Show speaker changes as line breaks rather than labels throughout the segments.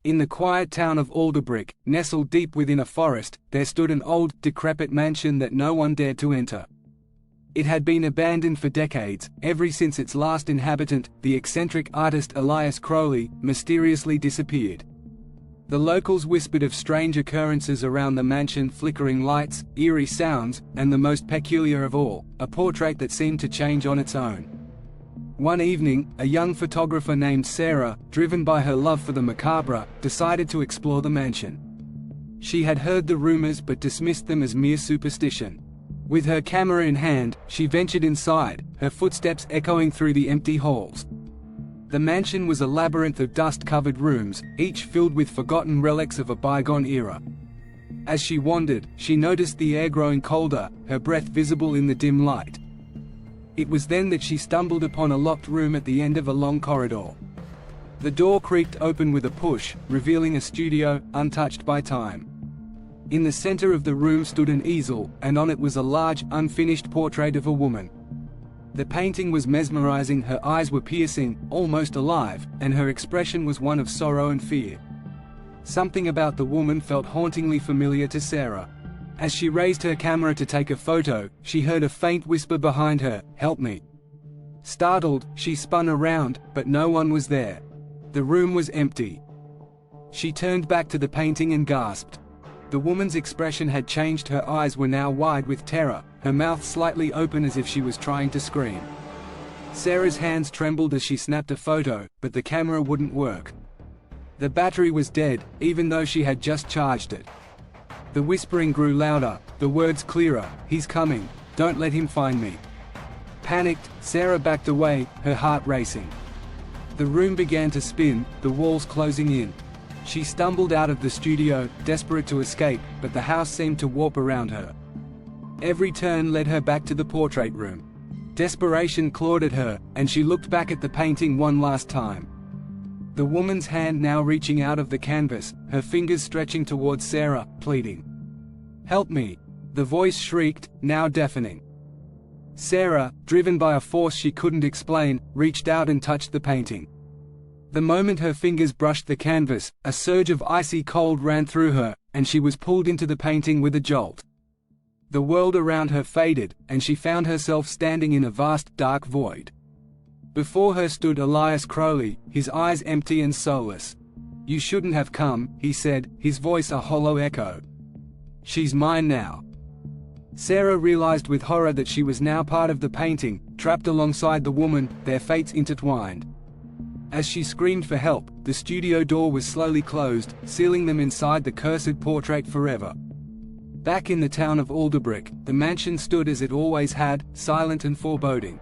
In the quiet town of Alderbrick, nestled deep within a forest, there stood an old, decrepit mansion that no one dared to enter. It had been abandoned for decades, ever since its last inhabitant, the eccentric artist Elias Crowley, mysteriously disappeared. The locals whispered of strange occurrences around the mansion, flickering lights, eerie sounds, and the most peculiar of all, a portrait that seemed to change on its own. One evening, a young photographer named Sarah, driven by her love for the macabre, decided to explore the mansion. She had heard the rumors but dismissed them as mere superstition. With her camera in hand, she ventured inside, her footsteps echoing through the empty halls. The mansion was a labyrinth of dust-covered rooms, each filled with forgotten relics of a bygone era. As she wandered, she noticed the air growing colder, her breath visible in the dim light. It was then that she stumbled upon a locked room at the end of a long corridor. The door creaked open with a push, revealing a studio, untouched by time. In the center of the room stood an easel, and on it was a large, unfinished portrait of a woman. The painting was mesmerizing, her eyes were piercing, almost alive, and her expression was one of sorrow and fear. Something about the woman felt hauntingly familiar to Sarah. As she raised her camera to take a photo, she heard a faint whisper behind her, "Help me." Startled, she spun around, but no one was there. The room was empty. She turned back to the painting and gasped. The woman's expression had changed, her eyes were now wide with terror, her mouth slightly open as if she was trying to scream. Sarah's hands trembled as she snapped a photo, but the camera wouldn't work. The battery was dead, even though she had just charged it. The whispering grew louder, the words clearer, "He's coming, don't let him find me." Panicked, Sarah backed away, her heart racing. The room began to spin, the walls closing in. She stumbled out of the studio, desperate to escape, but the house seemed to warp around her. Every turn led her back to the portrait room. Desperation clawed at her, and she looked back at the painting one last time. The woman's hand now reaching out of the canvas, her fingers stretching towards Sarah, pleading. "Help me!" the voice shrieked, now deafening. Sarah, driven by a force she couldn't explain, reached out and touched the painting. The moment her fingers brushed the canvas, a surge of icy cold ran through her, and she was pulled into the painting with a jolt. The world around her faded, and she found herself standing in a vast, dark void. Before her stood Elias Crowley, his eyes empty and soulless. "You shouldn't have come," he said, his voice a hollow echo. "She's mine now." Sarah realized with horror that she was now part of the painting, trapped alongside the woman, their fates intertwined. As she screamed for help, the studio door was slowly closed, sealing them inside the cursed portrait forever. Back in the town of Alderbrick, the mansion stood as it always had, silent and foreboding.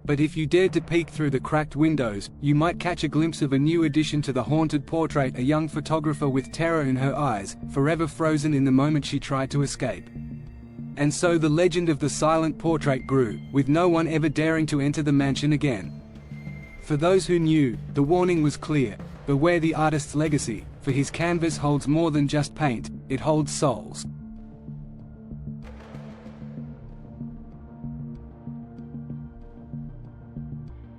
But if you dared to peek through the cracked windows, you might catch a glimpse of a new addition to the haunted portrait, a young photographer with terror in her eyes, forever frozen in the moment she tried to escape. And so the legend of the silent portrait grew, with no one ever daring to enter the mansion again. For those who knew, the warning was clear: beware the artist's legacy, for his canvas holds more than just paint, it holds souls.